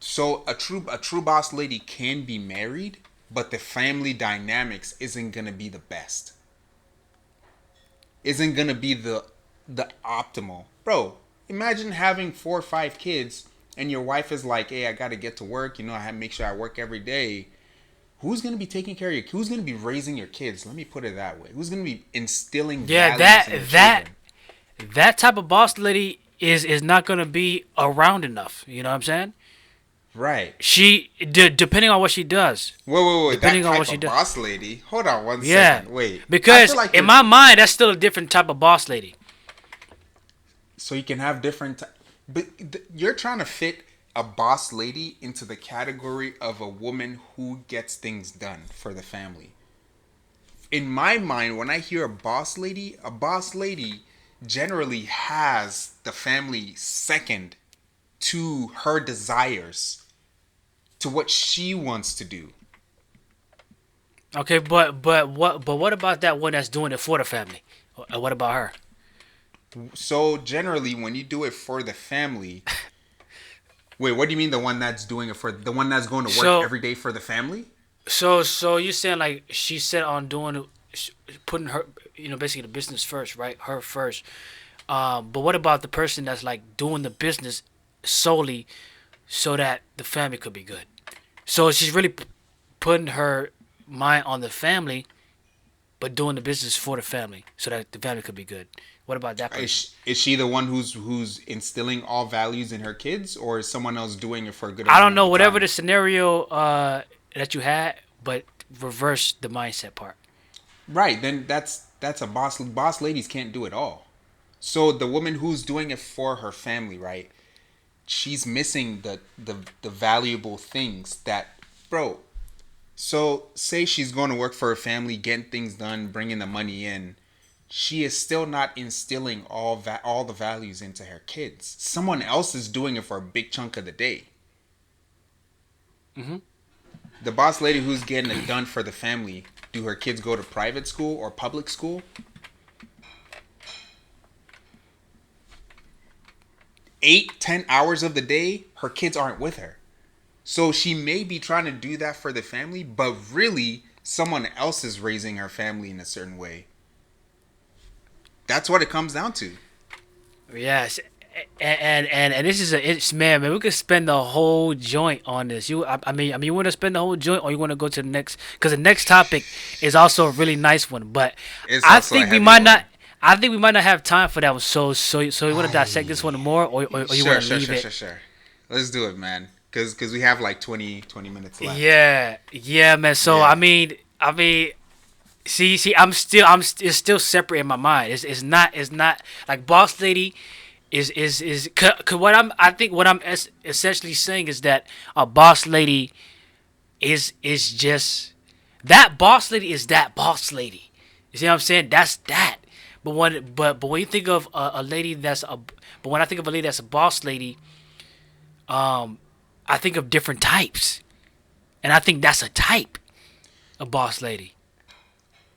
So a true boss lady can be married, but the family dynamics isn't gonna be the best. Isn't gonna be the optimal. Bro, imagine having 4 or 5 kids and your wife is like, hey, I gotta get to work, I have to make sure I work every day. Who's gonna be taking care of you? Who's gonna be raising your kids? Let me put it that way. Who's gonna be instilling Yeah, values in your children? that type of boss lady is not gonna be around enough. You know what I'm saying? Right. Depending on what she does. Wait. That Depending on what type she of does. boss lady. Hold on one Yeah, second. Wait. I feel because like in you're my mind, that's still a different type of boss lady. so you can have different but you're trying to fit a boss lady into the category of a woman who gets things done for the family. In my mind, when I hear a boss lady generally has the family second to her desires, to what she wants to do. Okay, but what about that one that's doing it for the family? What about her? So generally when you do it for the family, wait, what do you mean the one that's doing it for the one that's going to work So every day for the family? so you saying like she set on putting her, basically the business first, right? Her first. But what about the person that's like doing the business solely so that the family could be good? So she's really putting her mind on the family, but doing the business for the family so that the family could be good. What about that person? Is she the one who's instilling all values in her kids, or is someone else doing it for a good I don't amount of know, the whatever time? the scenario that you had, but reverse the mindset part. Right, then that's a boss ladies can't do it all. So the woman who's doing it for her family, right? She's missing the valuable things that, bro. So say she's going to work for her family, getting things done, bringing the money in. She is still not instilling all the values into her kids. Someone else is doing it for a big chunk of the day. Hmm. The boss lady who's getting it done for the family, do her kids go to private school or public school? 8, 10 hours of the day, her kids aren't with her. So she may be trying to do that for the family, but really someone else is raising her family in a certain way. That's what it comes down to. Yes, and this is it's man. We could spend the whole joint on this. I mean, you want to spend the whole joint, or you want to go to the next? Because the next topic is also a really nice one. But It's I also a think we heavy might one. not. I think we might not have time for that one. So you want to dissect this one more, or you Sure, want to sure, leave sure, it? sure, sure. Let's do it, man. Cause we have like 20 minutes left. Yeah, man. So Yeah. I mean, see, it's still separate in my mind. It's not like boss lady is cause what I'm essentially saying is that a boss lady is just that boss lady is that boss lady. You see what I'm saying? That's that. But when you think of a lady that's a but when I think of a lady that's a boss lady, I think of different types, and I think that's a type of boss lady.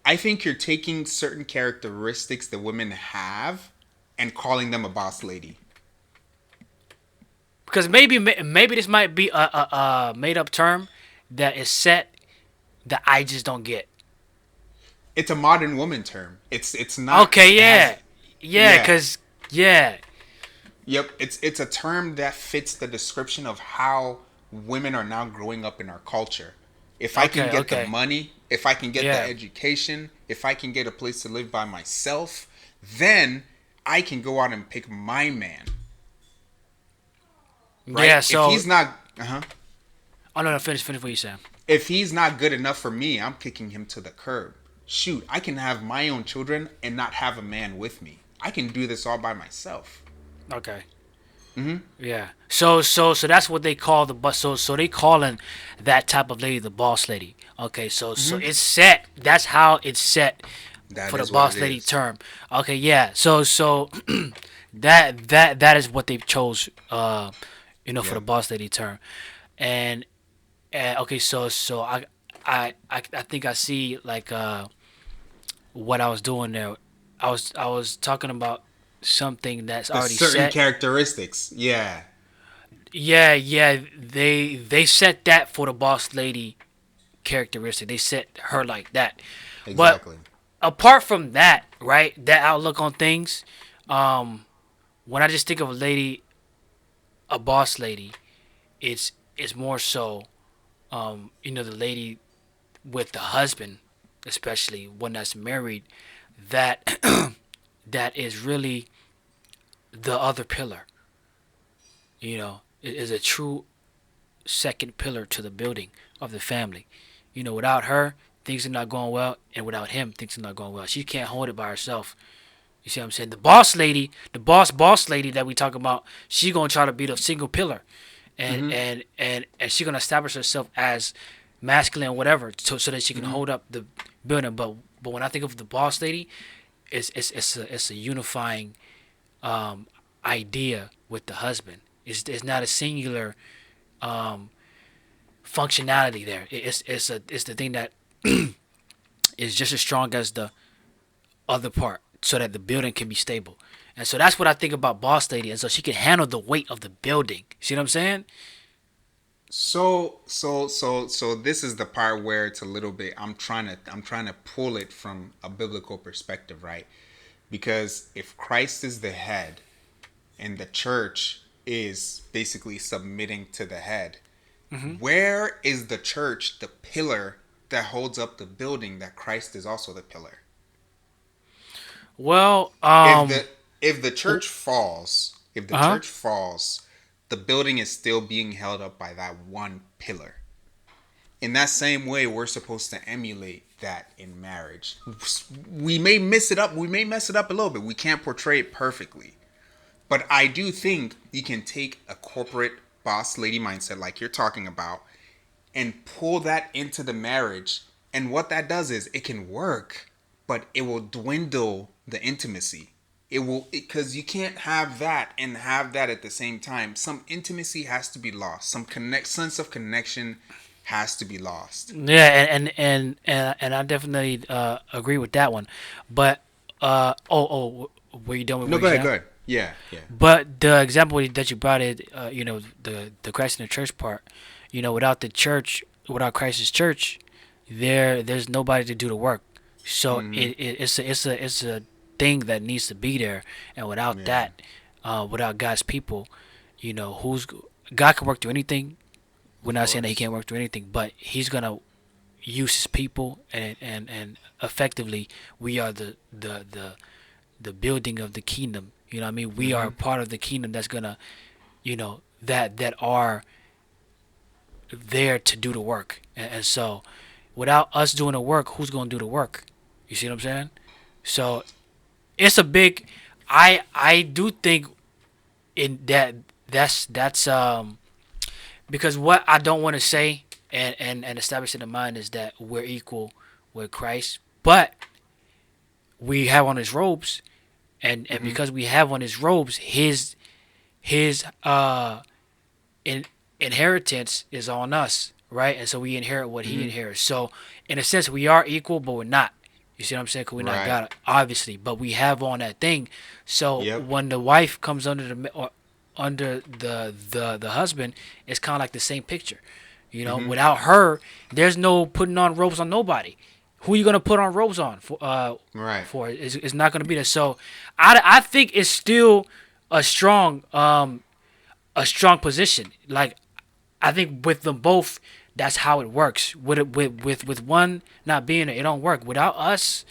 I think you're taking certain characteristics that women have and calling them a boss lady. Because maybe this might be a made up term that is set that I just don't get. It's a modern woman term. It's not. Okay, It has. yeah, yeah, Yeah. cause yeah, Yep. It's a term that fits the description of how women are now growing up in our culture. If I can okay, get the okay, money, if I can get the yeah, education, if I can get a place to live by myself, then I can go out and pick my man, right? yeah. If So, he's not, uh-huh. oh no, no, finish what you saying. If he's not good enough for me, I'm kicking him to the curb. Shoot, I can have my own children and not have a man with me. I can do this all by myself. Okay. Mm-hmm. Yeah. So that's what they call the boss. So they calling that type of lady the boss lady. Okay. So Mm-hmm. it's set. That's how it's set That for the is what it boss lady is. term. Okay. Yeah. So that is what they chose. For the Yep. boss lady term. And okay. So I think I see like what I was doing there. I was talking about something that's The already certain set. characteristics. Yeah. Yeah, yeah, they set that for the boss lady characteristic. They set her like that. But Exactly. apart from that, right, that outlook on things, um, when I just think of a lady, a boss lady, it's more so, the lady with the husband, especially one that's married, that that is really the other pillar. Is a true second pillar to the building of the family. Without her, things are not going well, and without him, things are not going well. She can't hold it by herself. You see what I'm saying? The boss lady, the boss lady that we talk about, she gonna try to be the single pillar, and Mm-hmm. and and and she gonna establish herself as masculine, whatever, so that she can Mm-hmm. hold up the building. But when I think of the boss lady, it's a unifying um, idea with the husband. It's not a singular um, functionality there. It's the thing that is just as strong as the other part, so that the building can be stable. And so that's what I think about Boss Lady, and so she can handle the weight of the building. See what I'm saying? So this is the part where it's a little bit I'm trying to pull it from a biblical perspective, right? Because if Christ is the head and the church is basically submitting to the head, where is the church the pillar that holds up the building that Christ is also the pillar? Well, If the church falls, if the uh huh. church falls, the building is still being held up by that one pillar. In that same way, we're supposed to emulate that in marriage. We may miss it up, we may mess it up a little bit. We can't portray it perfectly. But I do think you can take a corporate boss lady mindset like you're talking about and pull that into the marriage. And what that does is it can work, but it will dwindle the intimacy. It will, because you can't have that and have that at the same time. Some intimacy has to be lost. Some sense of connection has to be lost. Yeah, and I definitely agree with that one. But were you done with No, what go you ahead, saying? go ahead. Yeah, yeah. But the example that you brought it, the Christ in the church part, without the church, without Christ's church, there's nobody to do the work. So Mm-hmm. it's a thing that needs to be there, and without Yeah, that, without God's people, who's God can work through anything. We're of not saying that He course. can't work through anything, but He's gonna use His people, and effectively, we are the building of the kingdom. You know what I mean? We Mm-hmm. are part of the kingdom that's gonna, that are there to do the work. And so, without us doing the work, who's gonna do the work? You see what I'm saying? So it's a big. I do think in that's because what I don't want to say and establish in the mind is that we're equal with Christ, but we have on His robes, and Mm-hmm. because we have on His robes, his in, inheritance is on us, right? And so we inherit what He Mm-hmm. inherits. So in a sense, we are equal, but we're not. You see what I'm saying? Because we're not Right. God, obviously, but we have on that thing. So Yep. when the wife comes under the husband, it's kind of like the same picture. You know, Mm-hmm. without her, there's no putting on robes on nobody. Who you gonna put on robes on for? Right. For it's not gonna be there. So, I think it's still a strong position. Like I think with them both, that's how it works. With one not being there, it don't work. Without us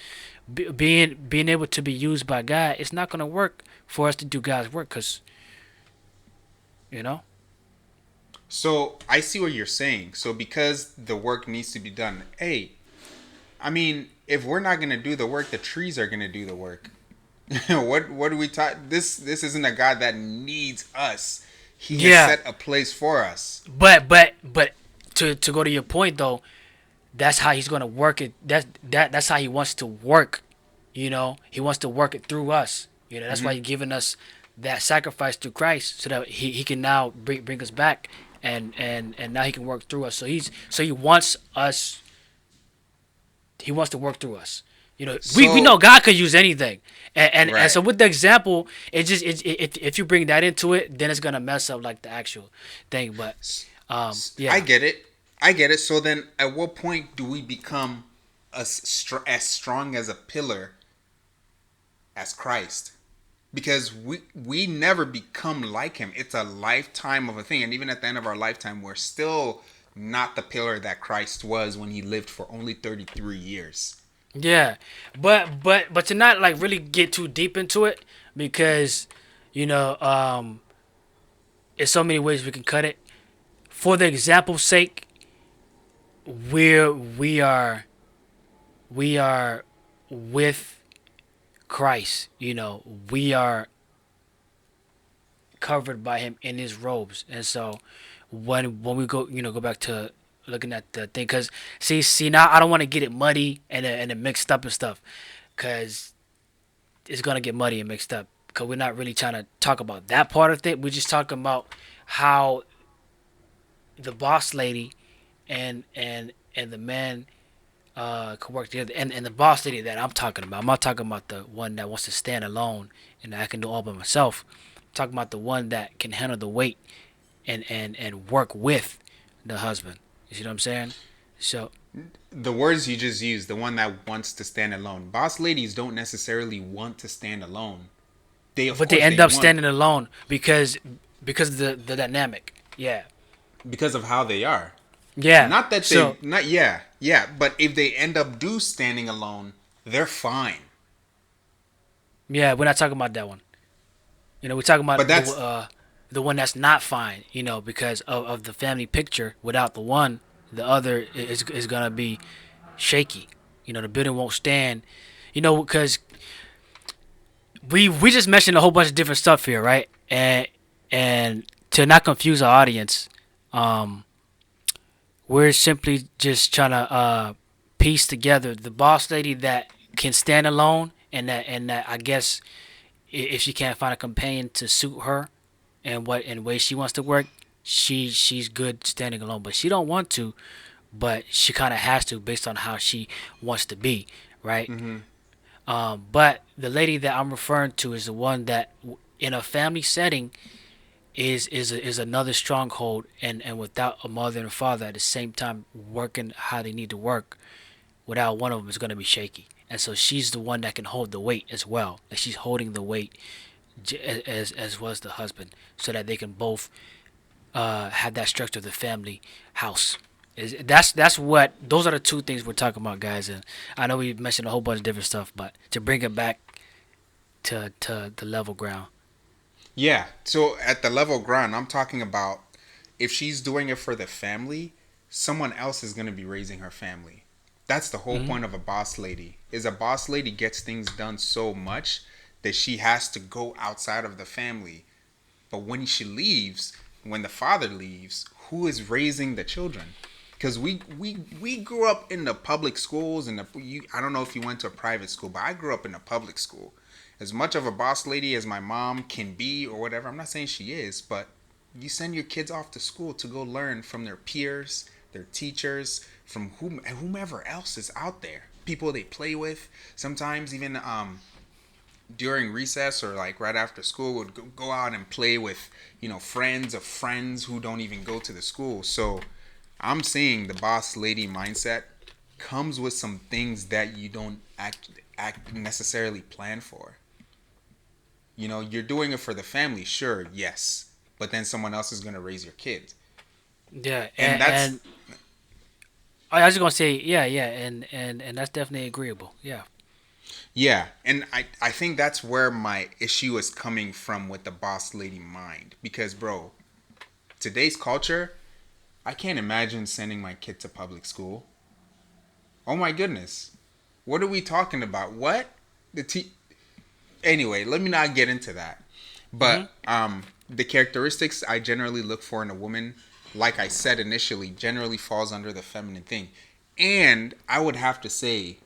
being able to be used by God, it's not gonna work for us to do God's work. Cause you know, So I see what you're saying. So because the work needs to be done, hey, I mean, if we're not gonna do the work, the trees are gonna do the work. What do we talk? This isn't a God that needs us. He has yeah. set a place for us. But to go to your point though, that's how he's gonna work it. That's how he wants to work. You know, he wants to work it through us. You know, that's why Hmm. he's giving us that sacrifice through Christ, so that he can now bring us back, and now he can work through us. So he wants us. He wants to work through us. You know, we know So God could use anything, and right. so with the example, it just if you bring that into it, then it's gonna mess up like the actual thing. But I yeah, get it. I get it. So then, at what point do we become as strong as a pillar as Christ? Because we never become like him. It's a lifetime of a thing, and even at the end of our lifetime, we're still not the pillar that Christ was when he lived for only 33 years. yeah, but to not like really get too deep into it because you know there's so many ways we can cut it. For the example's sake, we are we are with Christ. You know, we are covered by Him in His robes, and so when we go, you know, go back to looking at the thing, because see now I don't want to get it muddy and it mixed up and stuff, because it's gonna get muddy and mixed up. Because we're not really trying to talk about that part of it. We're just talking about how the boss lady and the man could work together. And the boss lady that I'm talking about, I'm not talking about the one that wants to stand alone and I can do all by myself. I'm talking about the one that can handle the weight and work with the husband. You see what I'm saying? So, The words you just used, the one that wants to stand alone. Boss ladies don't necessarily want to stand alone. They, of but they course, they end up want standing alone because of the dynamic. Yeah, because of how they are. yeah. Not that they, So not yeah, yeah. But if they end up do standing alone, they're fine. yeah, we're not talking about that one. You know, we're talking But about that's the one that's not fine. You know, because of the family picture. Without the one, the other is gonna be shaky. You know, the building won't stand. You know, because we just mentioned a whole bunch of different stuff here, right? And to not confuse our audience, um, we're simply just trying to piece together the boss lady that can stand alone, and that I guess if she can't find a companion to suit her and what and way she wants to work, she's good standing alone. But she don't want to, but she kind of has to based on how she wants to be, right? hmm But the lady that I'm referring to is the one that, in a family setting, is another stronghold, and without a mother and a father at the same time working how they need to work, without one of them is going to be shaky. And so she's the one that can hold the weight as well. Like she's holding the weight as was the husband, so that they can both have that structure of the family house. That's what those are the two things we're talking about, guys. And I know we mentioned a whole bunch of different stuff, but to bring it back to the level ground. yeah. So at the level ground, I'm talking about if she's doing it for the family, someone else is going to be raising her family. That's the whole Hmm. point of a boss lady. Is a boss lady gets things done so much that she has to go outside of the family. But when she leaves, when the father leaves, who is raising the children? Because we grew up in the public schools, and I don't know if you went to a private school, but I grew up in a public school. As much of a boss lady as my mom can be, or whatever, I'm not saying she is, but you send your kids off to school to go learn from their peers, their teachers, from whomever else is out there, people they play with. Sometimes even during recess or like right after school would go out and play with friends of friends who don't even go to the school. So I'm saying the boss lady mindset comes with some things that you don't act necessarily plan for. You know, you're doing it for the family, sure, yes, but then someone else is gonna raise your kid, Yeah, and that's and I was just gonna say, yeah, yeah, and that's definitely agreeable. Yeah. yeah, and I think that's where my issue is coming from with the boss lady mind, because bro, today's culture, I can't imagine sending my kid to public school. Oh my goodness, what are we talking about? What the t anyway, let me not get into that. Mhm. But the characteristics I generally look for in a woman, like I said initially, generally falls under the feminine thing. And I would have to say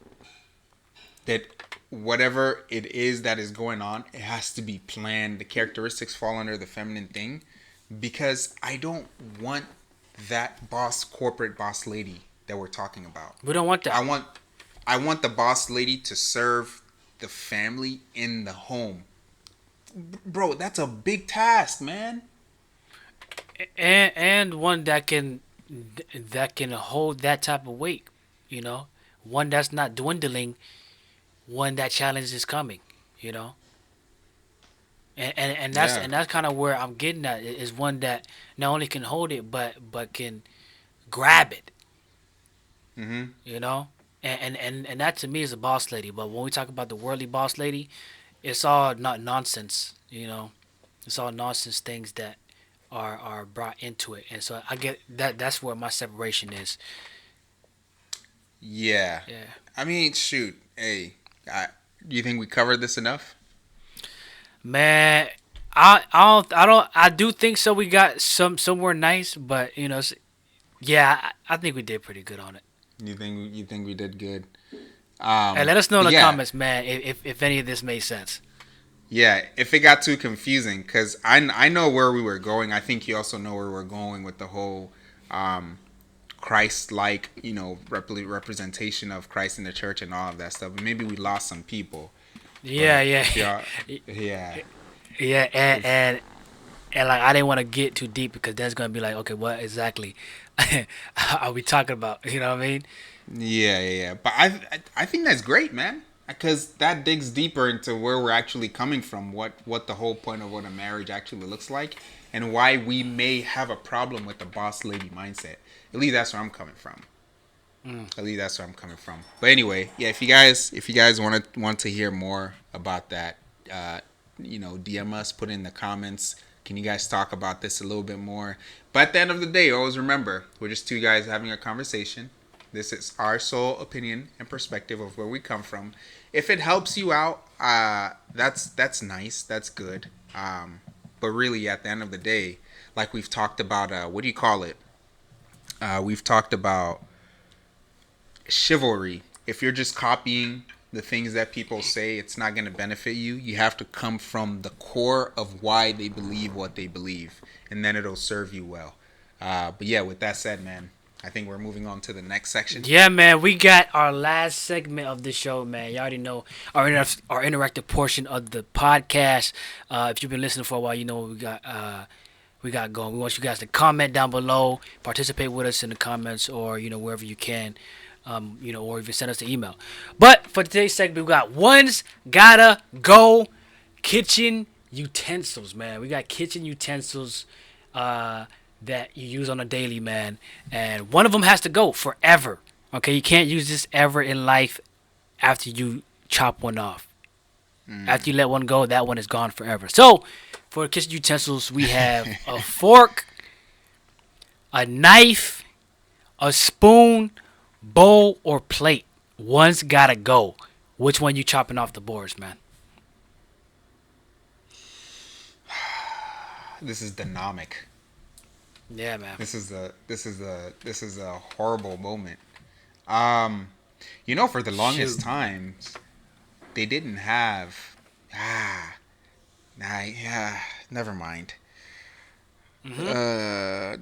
that whatever it is that is going on, it has to be planned. The characteristics fall under the feminine thing because I don't want that corporate boss lady that we're talking about. We don't want I that. want I want the boss lady to serve the family in the home. Bro, that's a big task, man. And one that can hold that type of weight, you know, one that's not dwindling, one that challenge is coming, you know, Yeah. and that's kind of where I'm getting at is one that not only can hold it but can grab it, Mhm. you know, and that to me is a boss lady. But when we talk about the worldly boss lady, it's all not nonsense, you know, it's all nonsense things that are brought into it, and so I get that that's where my separation is. Yeah. Yeah. I mean, shoot. Hey, do you think we covered this enough? Man, I do think so. We got somewhere nice, but you know, yeah, I think we did pretty good on it. You think we did good? Hey, let us know in But the yeah, comments, man, if any of this made sense. yeah. If it got too confusing, because I know where we were going. I think you also know where we're going with the whole um, Christ-like, representation of Christ in the church and all of that stuff. Maybe we lost some people, Yeah, but yeah, if y'all, yeah, yeah, if and like I didn't want to get too deep because that's gonna be like, okay, what exactly are we talking about? You know what I mean? Yeah, yeah, yeah. But I think that's great, man, because that digs deeper into where we're actually coming from, what the whole point of what a marriage actually looks like, and why we may have a problem with the boss lady mindset. At least that's where I'm coming from. Mm. At least that's where I'm coming from. But anyway, yeah, if you guys want to hear more about that, uh, DM us, put in the comments. Can you guys talk about this a little bit more? But at the end of the day, always remember, we're just two guys having a conversation. This is our sole opinion and perspective of where we come from. If it helps you out, that's nice. That's good. But really, at the end of the day, like we've talked about, what do you call it? We've talked about chivalry. If you're just copying the things that people say, it's not going to benefit you. You have to come from the core of why they believe what they believe, and then it'll serve you well. But yeah, with that said, man, I think we're moving on to the next section. Yeah, man, we got our last segment of the show, man. You already know our interactive portion of the podcast. If you've been listening for a while, you know what we got going. We want you guys to comment down below, participate with us in the comments, or you know wherever you can, or even send us an email. But for today's segment, we got one's gotta go kitchen utensils, man. We got kitchen utensils that you use on a daily, man, and one of them has to go forever. Okay, you can't use this ever in life after you chop one off. After you let one go, that one is gone forever. So, for kitchen utensils, we have a fork, a knife, a spoon, bowl, or plate. One's gotta go. Which one you chopping off the boards, man? This is dynamic. Yeah, man. This is a horrible moment. For the longest Shoot. times, they didn't have. Ah, nah, yeah. Never mind. Hmm.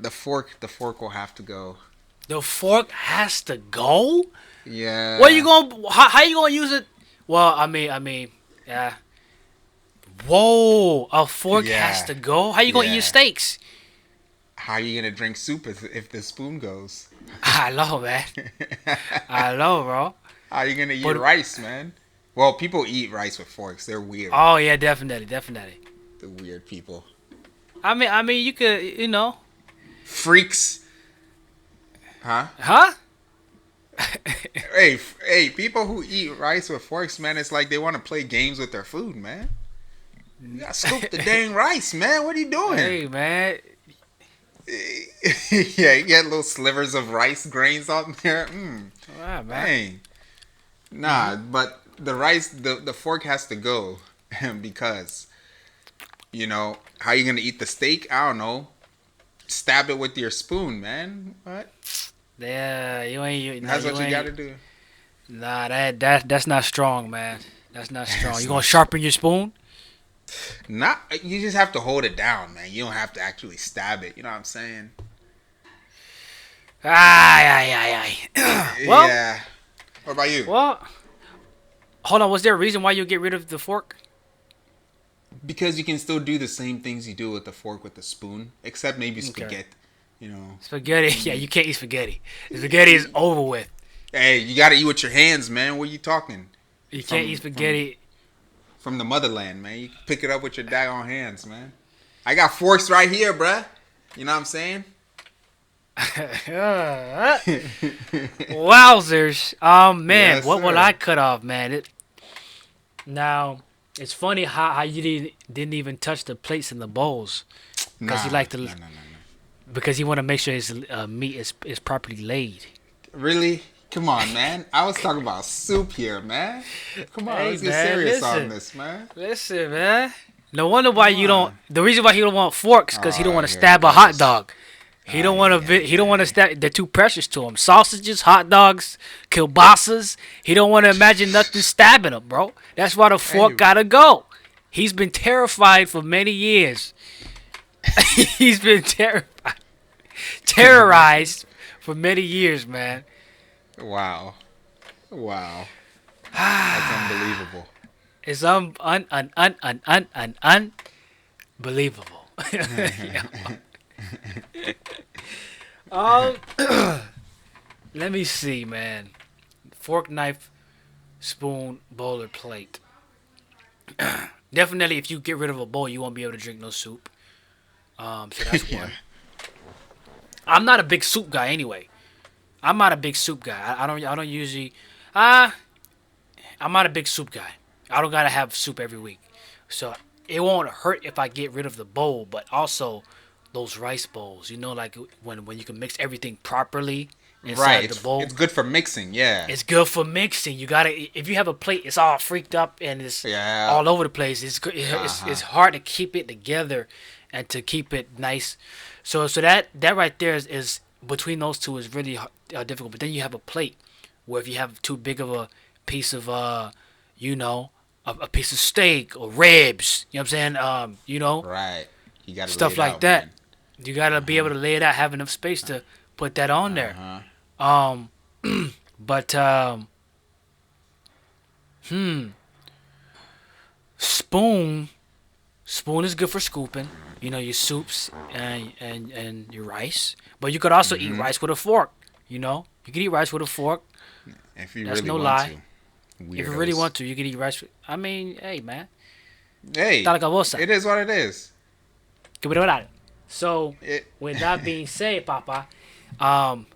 The fork will have to go. The fork has to go. What you Yeah, gonna? How you gonna use it? Well, yeah. Whoa, a fork has yeah, to go. How you gonna eat your yeah. steaks? how are you gonna drink soup if the spoon goes? I know, man. I know, bro. How are you gonna eat But rice, man? Well, people eat rice with forks. They're weird. oh yeah, definitely, definitely. The weird people. I mean, you could, Freaks. Huh? huh? Hey, people who eat rice with forks, man, it's like they want to play games with their food, man. You gotta scoop the dang rice, man. What are you doing? Hey, man. Yeah, you get little slivers of rice grains on there. Wow, man. Dang. Nah, but the rice, the fork has to go because, how you gonna eat the steak? I don't know. Stab it with your spoon, man. What? Yeah, That's what you ain't. gotta do. Nah, that's not strong, man. That's not strong. You gonna sharpen your spoon? Not. You just have to hold it down, man. You don't have to actually stab it. You know what I'm saying? Ay. Well, Yeah. What about you? well. Hold on. Was there a reason why you get rid of the fork? Because you can still do the same things you do with the fork with the spoon, except maybe Okay. spaghetti. Spaghetti. Yeah, you can't eat spaghetti. Spaghetti is over with. Hey, you gotta eat with your hands, man. What are you talking? You can't eat spaghetti. From the motherland, man. You can pick it up with your daggone hands, man. I got forks right here, bruh. You know what I'm saying? Wowzers. Man, Yes, what will sir. I cut off, man? Now, it's funny how you didn't even touch the plates and the bowls. Because you like to, No. because you want to make sure his meat is properly laid. Really? Come on, man. I was talking about soup here, man. Come on, Hey, let's get man, serious listen. on this, man. Listen, man. No wonder why you Come don't. The reason why he don't want forks because he don't want to here stab it a hot goes. dog. He don't want to. He don't want to stab. They're too precious to him. Sausages, hot dogs, kielbasa's. He don't want to imagine nothing stabbing him, bro. That's why the fork Hey. gotta go. He's been terrified for many years. He's been terrorized for many years, man. Wow. That's unbelievable. It's unbelievable. Um, let me see, man. Fork, knife, spoon, bowl, or plate. Definitely, if you get rid of a bowl, you won't be able to drink no soup. So that's Yeah. one. I'm not a big soup guy anyway. I'm not a big soup guy. I don't usually. I'm not a big soup guy. I don't gotta have soup every week, so it won't hurt if I get rid of the bowl. But also, those rice bowls, like when you can mix everything properly inside Right. the bowl. It's good for mixing, yeah. It's good for mixing. You gotta if you have a plate, it's all freaked up and it's Yeah. all over the place. It's hard to keep it together and to keep it nice. So that right there is between those two is really difficult. But then you have a plate where if you have too big of a piece of a piece of steak or ribs, you know what I'm saying? Right. You gotta Stuff lay it like out, that. man. You gotta be able to lay it out, have enough space to put that on there. Uh-huh. But spoon is good for scooping. Your soups and your rice. But you could also eat rice with a fork. You can eat rice with a fork. If you That's really no want lie. to. If you really Weirdos. want to, you can eat rice. I mean, hey man, Hey, Talaga bosa. it is what it is. So It, with that being said, Papa, um,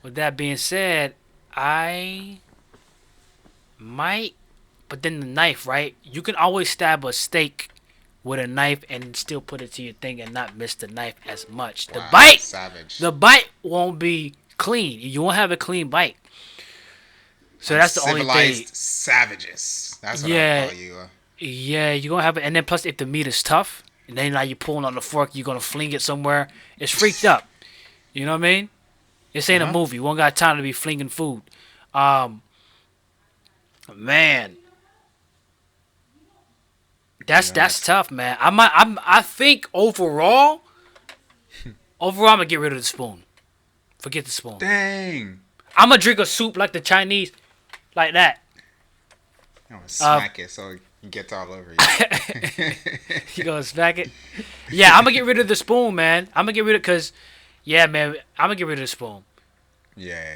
with that being said, I might, but then the knife, right? You can always stab a steak with a knife and still put it to your thing and not miss the knife as much. The wow, bite, savage. the bite won't be clean. You won't have a clean bite. So that's the only thing. Civilized savages. That's what Yeah. I call you. Yeah, you're gonna have it, and then plus if the meat is tough, and then now you're pulling on the fork, you're gonna fling it somewhere. It's freaked up. You know what I mean? This ain't a movie. We don't got time to be flinging food. Man, that's tough, man. I think overall, I'm gonna get rid of the spoon. Forget the spoon. Dang. I'm gonna drink a soup like the Chinese, like that. I'm gonna smack it so It gets all over you. You gonna smack it? Yeah, I'm gonna get rid of the spoon, man. I'm gonna get rid of cause, yeah, man, I'm gonna get rid of the spoon. Yeah.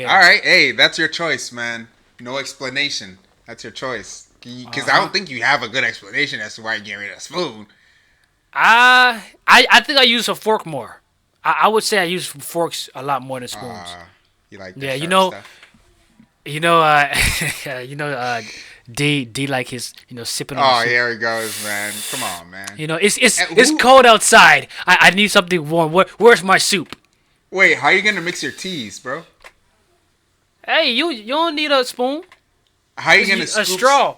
All Yeah. right. Hey, that's your choice, man. No explanation. That's your choice. Because Uh I huh. don't think you have a good explanation as to why you get rid of a spoon. I think I use a fork more. I would say I use forks a lot more than spoons. Uh, you like the Yeah, sharp stuff? you know, uh, you know, D like his, sipping on the Oh, soup. here he goes, man. Come on, man. It's Who? cold outside. I need something warm. Where's my soup? Wait, how are you gonna mix your teas, bro? Hey, you don't need a spoon. How are you Just gonna a scoop? straw.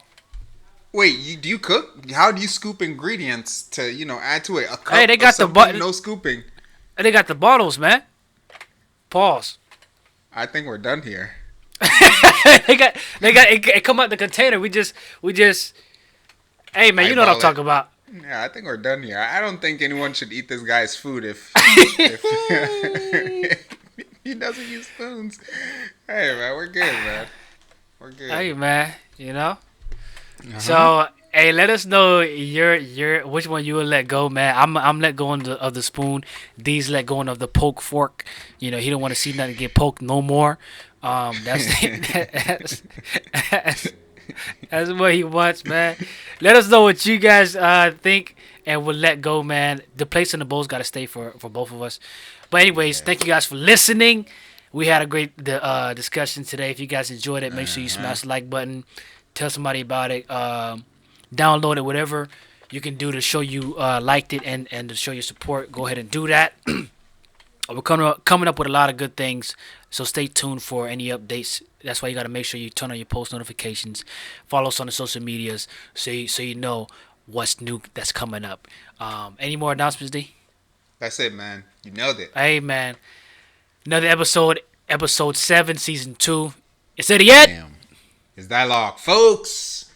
Wait, do you cook? How do you scoop ingredients to add to it? A Hey, cup of something? No scooping. they got the bottles, man. Pause. I think we're done here. They got it come out the container. We just. Hey, man, you know what I'm Eyeball it. talking about. Yeah, I think we're done here. I don't think anyone should eat this guy's food if he doesn't use spoons. Hey man, we're good, man. We're good. Hey, man, Uh huh. So, hey, let us know your which one you will let go, man. I'm let go of the spoon. D's let go of the poke fork. He don't want to see nothing get poked no more. That's that's, that's what he wants, man. Let us know what you guys think, and we'll let go, man. The place in the bowl's got to stay for both of us. But anyways, Yeah. thank you guys for listening. We had a great discussion today. If you guys enjoyed it, make sure you Uh huh. smash the like button. Tell somebody about it. Download it, whatever you can do to show you liked it and to show your support. Go ahead and do that. We're coming up with a lot of good things, so stay tuned for any updates. That's why you got to make sure you turn on your post notifications. Follow us on the social medias so you know what's new that's coming up. Any more announcements, D? That's it, man. You nailed it. Hey, man. Another episode 7, season 2. It's EddyEd. Bam. It's dialogue, folks.